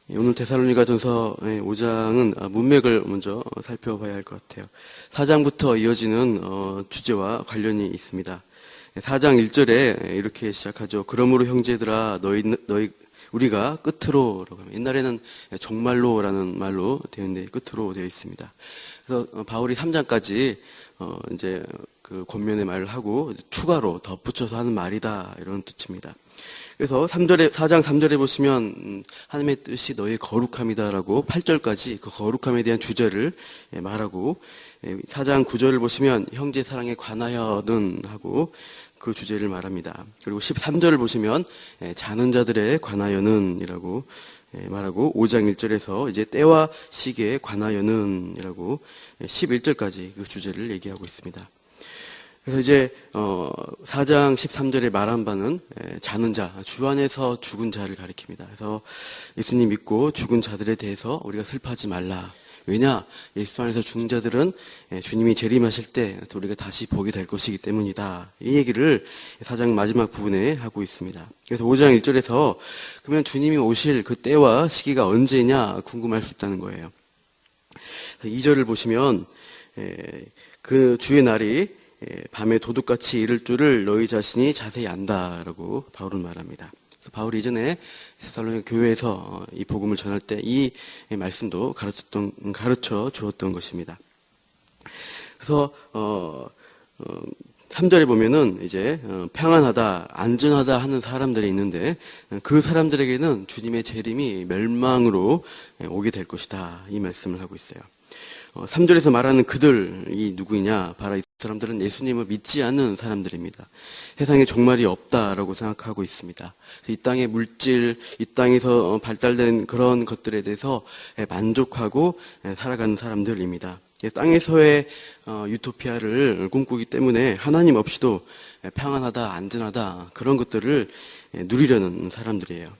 오늘 데살로니가전서 5장은 문맥을 먼저 살펴봐야 할 것 같아요. 4장부터 이어지는 주제와 관련이 있습니다. 4장 1절에 이렇게 시작하죠. 그러므로 형제들아 우리가 끝으로, 옛날에는 정말로라는 말로 되어 있는데 끝으로 되어 있습니다. 그래서 바울이 3장까지 이제 그 권면의 말을 하고 추가로 덧붙여서 하는 말이다, 이런 뜻입니다. 그래서 4장 3절에 보시면 하나님의 뜻이 너의 거룩함이다라고 8절까지 그 거룩함에 대한 주제를 말하고, 4장 9절을 보시면 형제 사랑에 관하여는 하고 그 주제를 말합니다. 그리고 13절을 보시면 자는 자들에 관하여는 이라고 말하고, 5장 1절에서 이제 때와 시기에 관하여는 이라고 11절까지 그 주제를 얘기하고 있습니다. 그래서 이제 4장 13절에 말한 바는 자는 자, 주 안에서 죽은 자를 가리킵니다. 그래서 예수님 믿고 죽은 자들에 대해서 우리가 슬퍼하지 말라. 왜냐? 예수 안에서 죽은 자들은 주님이 재림하실 때 우리가 다시 보게 될 것이기 때문이다. 이 얘기를 4장 마지막 부분에 하고 있습니다. 그래서 5장 1절에서 그러면 주님이 오실 그 때와 시기가 언제냐 궁금할 수 있다는 거예요. 2절을 보시면 그 주의 날이 밤에 도둑같이 이를 줄을 너희 자신이 자세히 안다라고 바울은 말합니다. 그래서 바울이 이전에 데살로니가 교회에서 이 복음을 전할 때 이 말씀도 가르쳐 주었던 것입니다. 그래서 3절에 보면은 이제 평안하다, 안전하다 하는 사람들이 있는데 그 사람들에게는 주님의 재림이 멸망으로 오게 될 것이다, 이 말씀을 하고 있어요. 3절에서 말하는 그들이 누구냐? 바로 이 사람들은 예수님을 믿지 않는 사람들입니다. 세상에 종말이 없다라고 생각하고 있습니다. 그래서 이 땅의 물질, 이 땅에서 발달된 그런 것들에 대해서 만족하고 살아가는 사람들입니다. 땅에서의 유토피아를 꿈꾸기 때문에 하나님 없이도 평안하다, 안전하다 그런 것들을 누리려는 사람들이에요.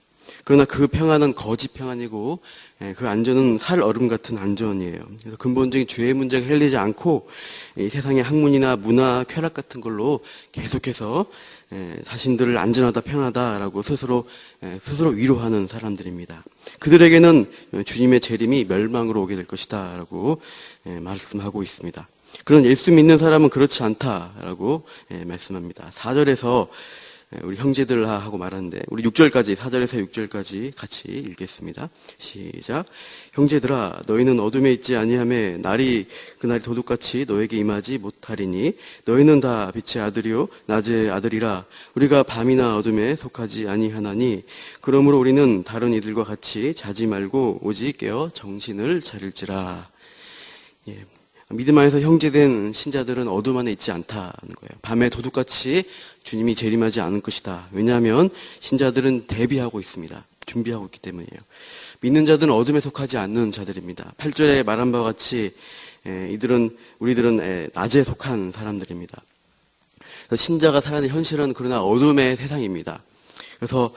그러나 그 평안은 거짓 평안이고 그 안전은 살 얼음 같은 안전이에요. 그래서 근본적인 죄의 문제가 해결되지 않고 이 세상의 학문이나 문화, 쾌락 같은 걸로 계속해서 자신들을 안전하다, 평안하다라고 스스로 위로하는 사람들입니다. 그들에게는 주님의 재림이 멸망으로 오게 될 것이다라고 말씀하고 있습니다. 그런데 예수 믿는 사람은 그렇지 않다라고 말씀합니다. 4절에서 우리 형제들 하고 말하는데 우리 6절까지, 4절에서 6절까지 같이 읽겠습니다. 시작. 형제들아 너희는 어둠에 있지 아니하매 그날이 도둑같이 너에게 임하지 못하리니 너희는 다 빛의 아들이요 낮의 아들이라. 우리가 밤이나 어둠에 속하지 아니하나니 그러므로 우리는 다른 이들과 같이 자지 말고 오직 깨어 정신을 차릴지라. 믿음 안에서 형제된 신자들은 어둠 안에 있지 않다는 거예요. 밤에 도둑같이 주님이 재림하지 않을 것이다. 왜냐하면 신자들은 대비하고 있습니다. 준비하고 있기 때문이에요. 믿는 자들은 어둠에 속하지 않는 자들입니다. 8절에 말한 바와 같이 우리들은 낮에 속한 사람들입니다. 신자가 살아가는 현실은 그러나 어둠의 세상입니다. 그래서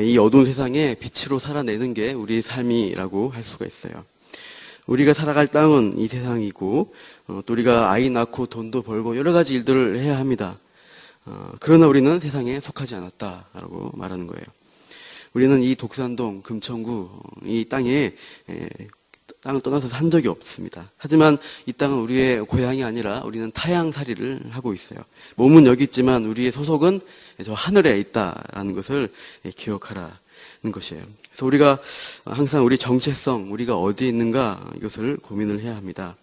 이 어두운 세상에 빛으로 살아내는 게 우리의 삶이라고 할 수가 있어요. 우리가 살아갈 땅은 이 세상이고 또 우리가 아이 낳고 돈도 벌고 여러 가지 일들을 해야 합니다. 그러나 우리는 세상에 속하지 않았다라고 말하는 거예요. 우리는 이 독산동, 금천구 이 땅을 떠나서 산 적이 없습니다. 하지만 이 땅은 우리의 고향이 아니라 우리는 타향살이를 하고 있어요. 몸은 여기 있지만 우리의 소속은 저 하늘에 있다라는 것을 기억하라. 것이에요. 그래서 우리가 항상 우리 정체성, 우리가 어디에 있는가 이것을 고민을 해야 합니다.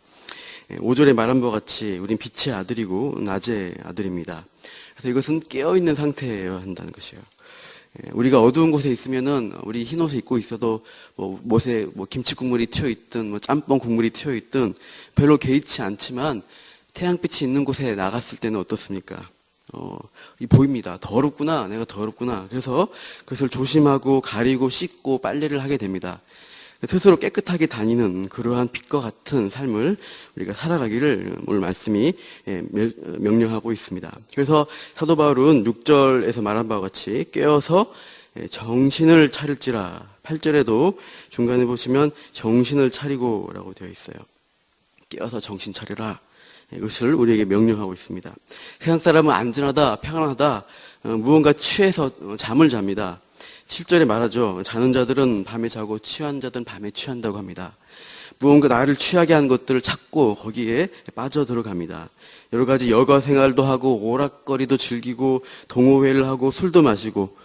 5절에 말한 바와 같이 우린 빛의 아들이고 낮의 아들입니다. 그래서 이것은 깨어있는 상태여야 한다는 것이에요. 우리가 어두운 곳에 있으면은 우리 흰 옷을 입고 있어도 못에 김치 국물이 튀어 있든 짬뽕 국물이 튀어 있든 별로 개의치 않지만 태양빛이 있는 곳에 나갔을 때는 어떻습니까? 보입니다. 더럽구나, 내가 더럽구나. 그래서 그것을 조심하고 가리고 씻고 빨래를 하게 됩니다. 스스로 깨끗하게 다니는 그러한 빛과 같은 삶을 우리가 살아가기를 오늘 말씀이 명령하고 있습니다. 그래서 사도 바울은 6절에서 말한 바와 같이 깨어서 정신을 차릴지라. 8절에도 중간에 보시면 정신을 차리고 라고 되어 있어요. 깨어서 정신 차리라. 이것을 우리에게 명령하고 있습니다. 세상 사람은 안전하다, 평안하다, 무언가 취해서 잠을 잡니다. 7절에 말하죠. 자는 자들은 밤에 자고 취한 자들은 밤에 취한다고 합니다. 무언가 나를 취하게 하는 것들을 찾고 거기에 빠져 들어갑니다. 여러 가지 여가 생활도 하고 오락거리도 즐기고 동호회를 하고 술도 마시고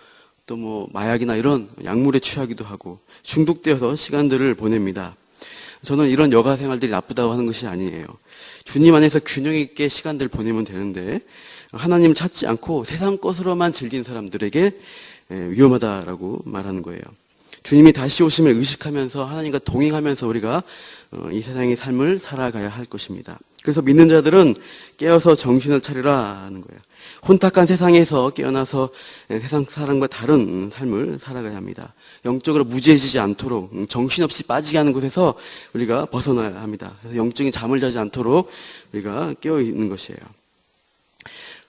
또 뭐 마약이나 이런 약물에 취하기도 하고 중독되어서 시간들을 보냅니다. 저는 이런 여가 생활들이 나쁘다고 하는 것이 아니에요. 주님 안에서 균형 있게 시간들을 보내면 되는데 하나님을 찾지 않고 세상 것으로만 즐긴 사람들에게 위험하다라고 말하는 거예요. 주님이 다시 오심을 의식하면서 하나님과 동행하면서 우리가 이 세상의 삶을 살아가야 할 것입니다. 그래서 믿는 자들은 깨어서 정신을 차리라 하는 거예요. 혼탁한 세상에서 깨어나서 세상 사람과 다른 삶을 살아가야 합니다. 영적으로 무지해지지 않도록 정신없이 빠지게 하는 곳에서 우리가 벗어나야 합니다. 그래서 영적인 잠을 자지 않도록 우리가 깨어 있는 것이에요.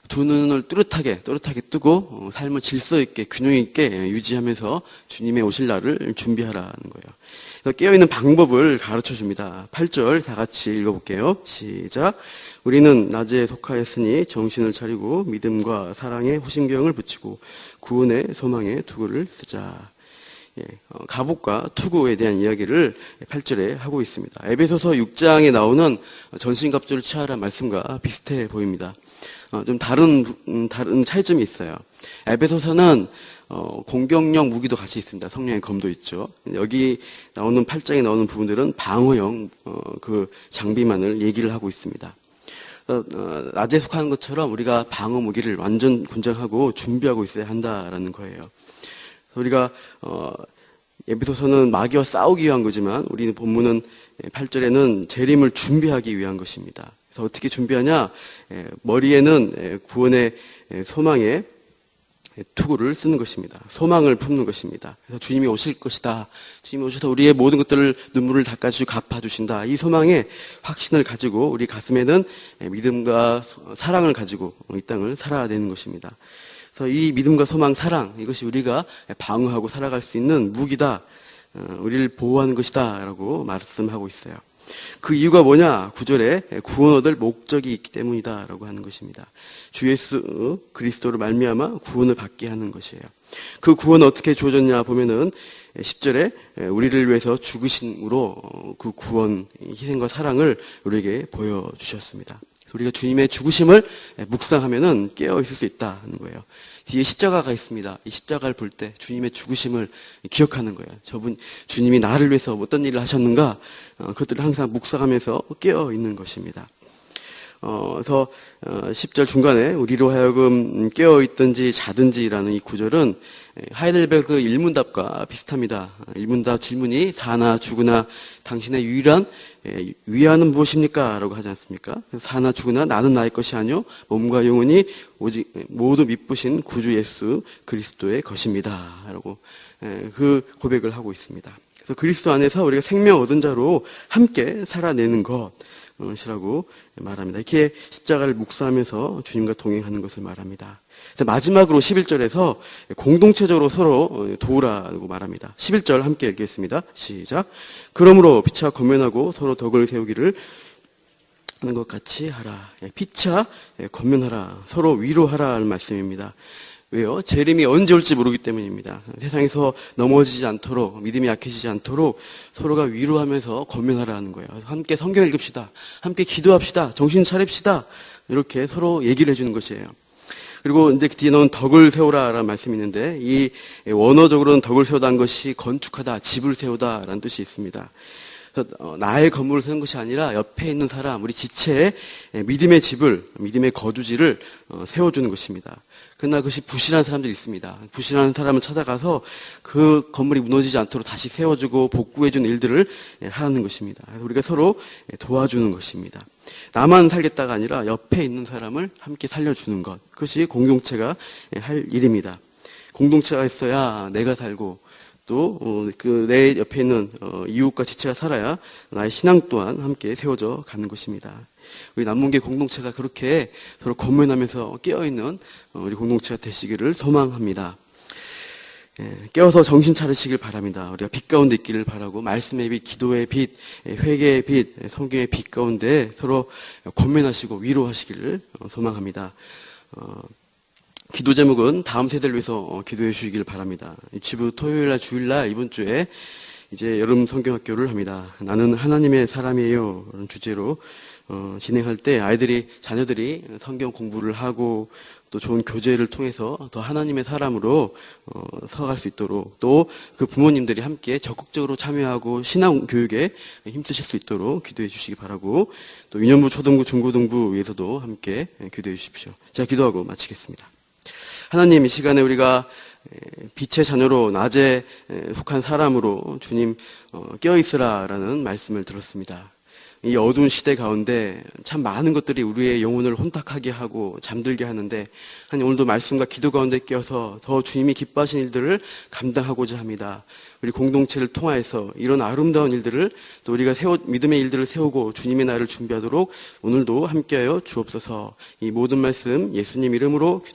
두 눈을 또렷하게 뜨고 삶을 질서 있게 균형 있게 유지하면서 주님의 오실 날을 준비하라는 거예요. 그래서 깨어있는 방법을 가르쳐 줍니다. 8절 다 같이 읽어볼게요. 시작. 우리는 낮에 속하였으니 정신을 차리고 믿음과 사랑에 호심경을 붙이고 구원의 소망에 투구를 쓰자. 갑옷과 투구에 대한 이야기를 8절에 하고 있습니다. 에베소서 6장에 나오는 전신갑주를 취하라는 말씀과 비슷해 보입니다. 좀 다른 차이점이 있어요. 에베소서는 공격용 무기도 같이 있습니다. 성령의 검도 있죠. 여기 나오는 8장에 나오는 부분들은 방어용 그 장비만을 얘기를 하고 있습니다. 낮에 속하는 것처럼 우리가 방어 무기를 완전 군장하고 준비하고 있어야 한다라는 거예요. 우리가 에베소서는 마귀와 싸우기 위한 거지만 우리는 본문은 8절에는 재림을 준비하기 위한 것입니다. 그래서 어떻게 준비하냐? 머리에는 구원의 소망의 투구를 쓰는 것입니다. 소망을 품는 것입니다. 그래서 주님이 오실 것이다. 주님이 오셔서 우리의 모든 것들을 눈물을 닦아주시고 갚아주신다. 이 소망의 확신을 가지고 우리 가슴에는 믿음과 사랑을 가지고 이 땅을 살아야 되는 것입니다. 그래서 이 믿음과 소망, 사랑 이것이 우리가 방어하고 살아갈 수 있는 무기다. 우리를 보호하는 것이다 라고 말씀하고 있어요. 그 이유가 뭐냐? 9절에 구원 얻을 목적이 있기 때문이다 라고 하는 것입니다. 주 예수 그리스도를 말미암아 구원을 받게 하는 것이에요. 그 구원은 어떻게 주어졌냐 보면은 10절에 우리를 위해서 죽으심으로 그 구원, 희생과 사랑을 우리에게 보여주셨습니다. 우리가 주님의 죽으심을 묵상하면은 깨어 있을 수 있다는 거예요. 뒤에 십자가가 있습니다. 이 십자가를 볼 때 주님의 죽으심을 기억하는 거예요. 저분 주님이 나를 위해서 어떤 일을 하셨는가 그것들을 항상 묵상하면서 깨어 있는 것입니다. 그래서 10절 중간에 우리로 하여금 깨어 있든지 자든지라는 이 구절은 하이델베르그 일문답과 비슷합니다. 일문답 질문이 사나 죽으나 당신의 유일한 위안은 무엇입니까? 라고 하지 않습니까? 사나 죽으나 나는 나의 것이 아니요 몸과 영혼이 오직 모두 믿으신 구주 예수 그리스도의 것입니다. 라고 그 고백을 하고 있습니다. 그래서 그리스도 안에서 우리가 생명 얻은 자로 함께 살아내는 것이라고 말합니다. 이렇게 십자가를 묵상하면서 주님과 동행하는 것을 말합니다. 그래서 마지막으로 11절에서 공동체적으로 서로 도우라고 말합니다. 11절 함께 읽겠습니다. 시작. 그러므로 피차 권면하고 서로 덕을 세우기를 하는 것 같이 하라. 피차 권면하라. 서로 위로하라는 말씀입니다. 왜요? 재림이 언제 올지 모르기 때문입니다. 세상에서 넘어지지 않도록, 믿음이 약해지지 않도록 서로가 위로하면서 권면하라는 거예요. 함께 성경 읽읍시다. 함께 기도합시다. 정신 차립시다. 이렇게 서로 얘기를 해주는 것이에요. 그리고 이제 뒤에 나온 덕을 세우라라는 말씀이 있는데 이 원어적으로는 덕을 세우다는 것이 건축하다, 집을 세우다라는 뜻이 있습니다. 나의 건물을 세우는 것이 아니라 옆에 있는 사람, 우리 지체의 믿음의 집을, 믿음의 거주지를 세워주는 것입니다. 그러나 그것이 부실한 사람들이 있습니다. 부실한 사람을 찾아가서 그 건물이 무너지지 않도록 다시 세워주고 복구해주는 일들을 하라는 것입니다. 우리가 서로 도와주는 것입니다. 나만 살겠다가 아니라 옆에 있는 사람을 함께 살려주는 것. 그것이 공동체가 할 일입니다. 공동체가 있어야 내가 살고 또 내 옆에 있는 이웃과 지체가 살아야 나의 신앙 또한 함께 세워져 가는 것입니다. 우리 남문계 공동체가 그렇게 서로 권면하면서 깨어있는 우리 공동체가 되시기를 소망합니다. 깨어서 정신 차리시길 바랍니다. 우리가 빛 가운데 있기를 바라고 말씀의 빛, 기도의 빛, 회개의 빛, 성경의 빛 가운데 서로 권면하시고 위로하시기를 소망합니다. 기도 제목은 다음 세대를 위해서 기도해 주시길 바랍니다. 유치부 토요일날 주일날 이번 주에 이제 여름 성경학교를 합니다. 나는 하나님의 사람이에요 라는 주제로 진행할 때 자녀들이 성경 공부를 하고 또 좋은 교제를 통해서 더 하나님의 사람으로 서갈 수 있도록, 또 그 부모님들이 함께 적극적으로 참여하고 신앙 교육에 힘쓰실 수 있도록 기도해 주시기 바라고, 또 유년부, 초등부, 중고등부 위해서도 함께 기도해 주십시오. 제가 기도하고 마치겠습니다. 하나님, 이 시간에 우리가 빛의 자녀로 낮에 속한 사람으로 주님 깨어있으라라는 말씀을 들었습니다. 이 어두운 시대 가운데 참 많은 것들이 우리의 영혼을 혼탁하게 하고 잠들게 하는데, 하나님 오늘도 말씀과 기도 가운데 끼어서 더 주님이 기뻐하신 일들을 감당하고자 합니다. 우리 공동체를 통하여서 이런 아름다운 일들을, 또 우리가 믿음의 일들을 세우고 주님의 날을 준비하도록 오늘도 함께하여 주옵소서. 이 모든 말씀 예수님 이름으로